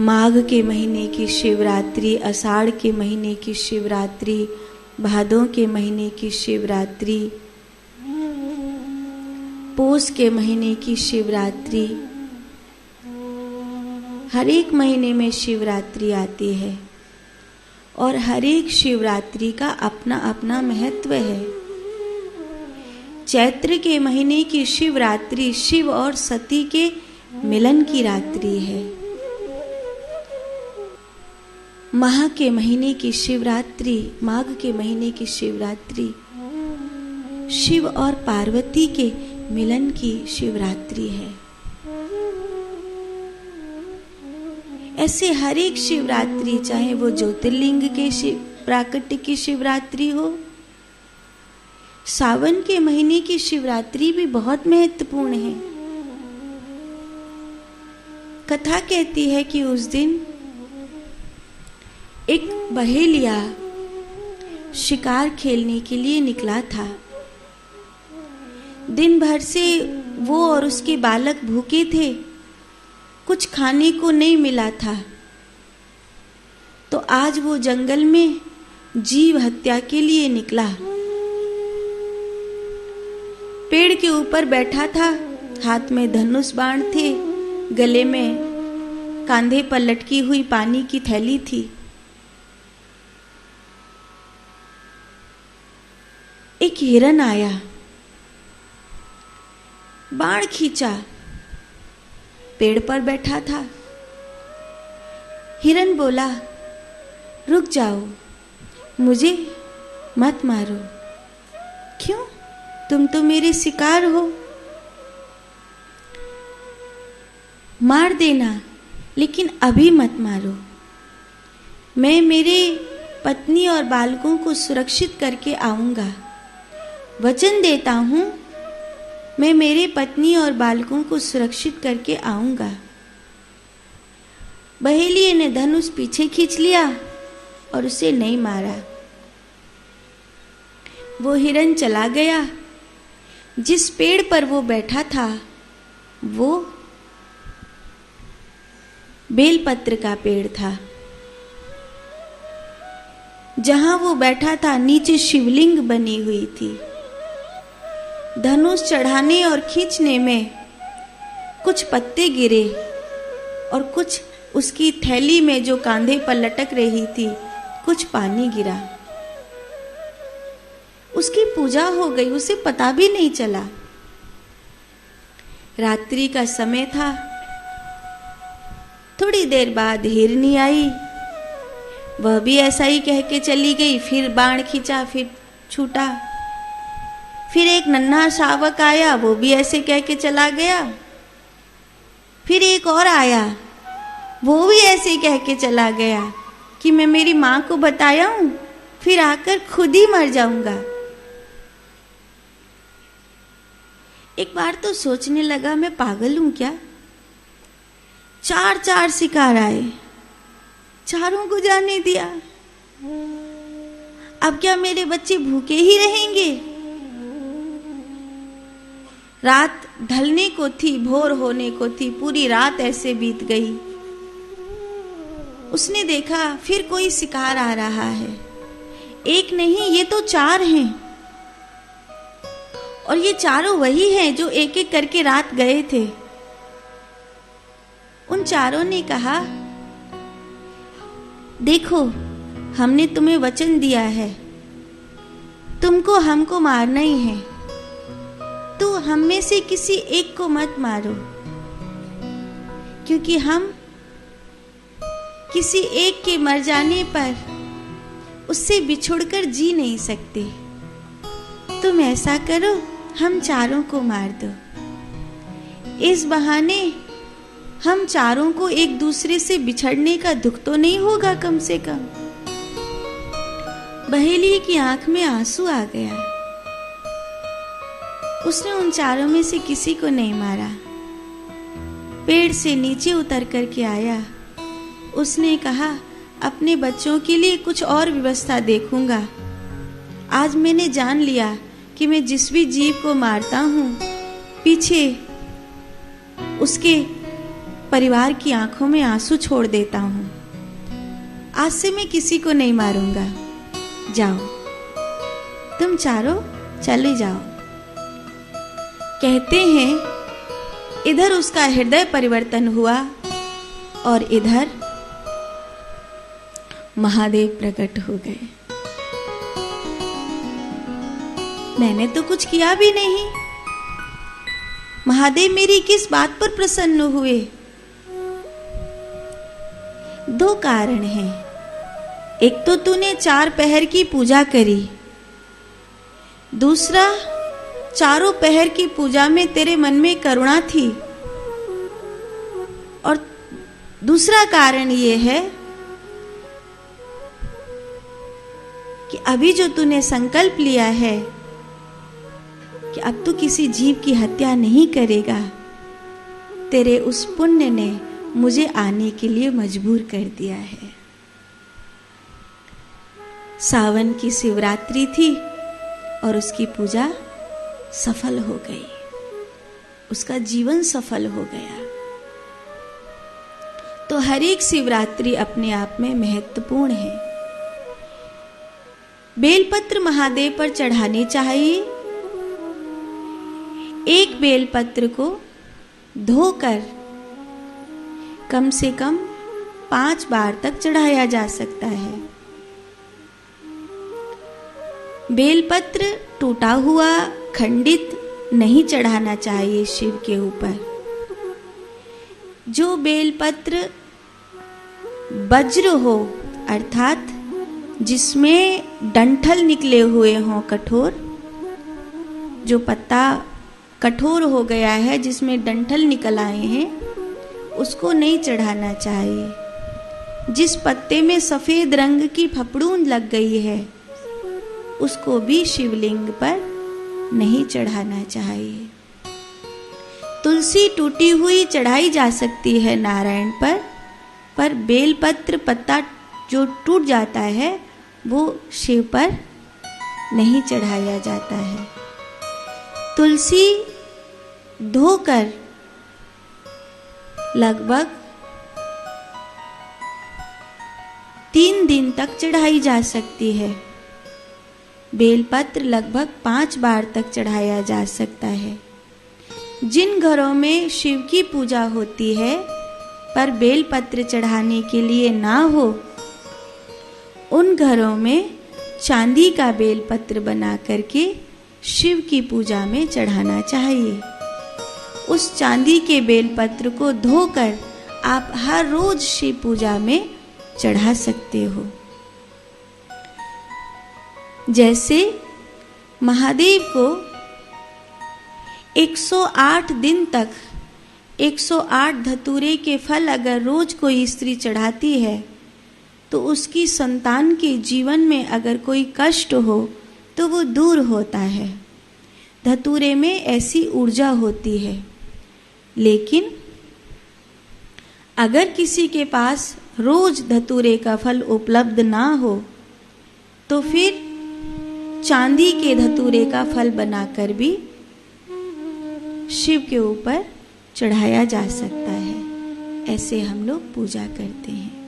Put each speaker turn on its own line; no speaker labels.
माघ के महीने की शिवरात्रि, आषाढ़ के महीने की शिवरात्रि, भादों के महीने की शिवरात्रि, पौष के महीने की शिवरात्रि, हर एक महीने में शिवरात्रि आती है और हर एक शिवरात्रि का अपना अपना महत्व है। चैत्र के महीने की शिवरात्रि शिव और सती के मिलन की रात्रि है। माह के महीने की शिवरात्रि, माघ के महीने की शिवरात्रि शिव और पार्वती के मिलन की शिवरात्रि है। ऐसे हर एक शिवरात्रि, चाहे वो ज्योतिर्लिंग के प्राकट्य की शिवरात्रि हो, सावन के महीने की शिवरात्रि भी बहुत महत्वपूर्ण है। कथा कहती है कि उस दिन एक बहेलिया शिकार खेलने के लिए निकला था। दिन भर से वो और उसके बालक भूखे थे, कुछ खाने को नहीं मिला था, तो आज वो जंगल में जीव हत्या के लिए निकला। पेड़ के ऊपर बैठा था, हाथ में धनुष बाण थे, गले में कांधे पर लटकी हुई पानी की थैली थी। एक हिरन आया, बाण खींचा, पेड़ पर बैठा था। हिरन बोला, रुक जाओ, मुझे मत मारो। क्यों? तुम तो मेरे शिकार हो। मार देना, लेकिन अभी मत मारो। मैं मेरे पत्नी और बालकों को सुरक्षित करके आऊंगा। वचन देता हूं, मैं मेरे पत्नी और बालकों को सुरक्षित करके आऊंगा। बहेलिये ने धनुष पीछे खींच लिया और उसे नहीं मारा। वो हिरन चला गया। जिस पेड़ पर वो बैठा था वो बेलपत्र का पेड़ था। जहां वो बैठा था नीचे शिवलिंग बनी हुई थी। धनुष चढ़ाने और खींचने में कुछ पत्ते गिरे और कुछ उसकी थैली में जो कांधे पर लटक रही थी, कुछ पानी गिरा। उसकी पूजा हो गई, उसे पता भी नहीं चला। रात्रि का समय था। थोड़ी देर बाद हिरनी आई, वह भी ऐसा ही कह के चली गई। फिर बाण खींचा, फिर छूटा। फिर एक नन्हा शावक आया, वो भी ऐसे कह के चला गया। फिर एक और आया, वो भी ऐसे कह के चला गया कि मैं मेरी माँ को बताया हूं, फिर आकर खुद ही मर जाऊंगा। एक बार तो सोचने लगा, मैं पागल हूं क्या? चार शिकार आए, चारों को जाने दिया। अब क्या मेरे बच्चे भूखे ही रहेंगे? रात ढलने को थी, भोर होने को थी, पूरी रात ऐसे बीत गई। उसने देखा फिर कोई शिकार आ रहा है। एक नहीं, ये तो 4 हैं। और ये चारों वही हैं जो एक एक करके रात गए थे। उन चारों ने कहा, देखो, हमने तुम्हें वचन दिया है, तुमको हमको मारना ही है, तो हम में से किसी एक को मत मारो, क्योंकि हम किसी एक के मर जाने पर उससे बिछुड़कर जी नहीं सकते। तुम ऐसा करो, हम चारों को मार दो। इस बहाने हम चारों को एक दूसरे से बिछड़ने का दुख तो नहीं होगा कम से कम। बहेलिये की आंख में आंसू आ गया। उसने उन चारों में से किसी को नहीं मारा। पेड़ से नीचे उतर करके आया। उसने कहा, अपने बच्चों के लिए कुछ और व्यवस्था देखूंगा। आज मैंने जान लिया कि मैं जिस भी जीव को मारता हूं, पीछे उसके परिवार की आंखों में आंसू छोड़ देता हूं। आज से मैं किसी को नहीं मारूंगा। जाओ, तुम चारों चले जाओ। कहते हैं इधर उसका हृदय परिवर्तन हुआ और इधर महादेव प्रकट हो गए। मैंने तो कुछ किया भी नहीं, महादेव मेरी किस बात पर प्रसन्न हुए? दो कारण हैं। एक तो तूने 4 पहर की पूजा करी, दूसरा चारों पहर की पूजा में तेरे मन में करुणा थी, और दूसरा कारण ये है कि अभी जो तूने संकल्प लिया है कि अब तू किसी जीव की हत्या नहीं करेगा, तेरे उस पुण्य ने मुझे आने के लिए मजबूर कर दिया है। सावन की शिवरात्रि थी और उसकी पूजा सफल हो गई, उसका जीवन सफल हो गया। तो हर एक शिवरात्रि अपने आप में महत्वपूर्ण है। बेलपत्र महादेव पर चढ़ाने चाहिए। एक बेलपत्र को धोकर कम से कम 5 बार तक चढ़ाया जा सकता है। बेलपत्र टूटा हुआ खंडित नहीं चढ़ाना चाहिए शिव के ऊपर। जो बेलपत्र वज्र हो, अर्थात जिसमें डंठल निकले हुए हों कठोर, जो पत्ता कठोर हो गया है, जिसमें डंठल निकल आए हैं, उसको नहीं चढ़ाना चाहिए। जिस पत्ते में सफेद रंग की फफड़ूंद लग गई है, उसको भी शिवलिंग पर नहीं चढ़ाना चाहिए। तुलसी टूटी हुई चढ़ाई जा सकती है नारायण पर बेलपत्र पत्ता जो टूट जाता है वो शिव पर नहीं चढ़ाया जाता है। तुलसी धोकर लगभग 3 दिन तक चढ़ाई जा सकती है। बेलपत्र लगभग 5 बार तक चढ़ाया जा सकता है। जिन घरों में शिव की पूजा होती है पर बेलपत्र चढ़ाने के लिए ना हो, उन घरों में चांदी का बेलपत्र बना करके शिव की पूजा में चढ़ाना चाहिए। उस चांदी के बेलपत्र को धोकर आप हर रोज शिव पूजा में चढ़ा सकते हो। जैसे महादेव को 108 दिन तक 108 धतूरे के फल अगर रोज कोई स्त्री चढ़ाती है तो उसकी संतान के जीवन में अगर कोई कष्ट हो तो वो दूर होता है। धतूरे में ऐसी ऊर्जा होती है। लेकिन अगर किसी के पास रोज धतूरे का फल उपलब्ध ना हो तो फिर चांदी के धतूरे का फल बनाकर भी शिव के ऊपर चढ़ाया जा सकता है। ऐसे हम लोग पूजा करते हैं।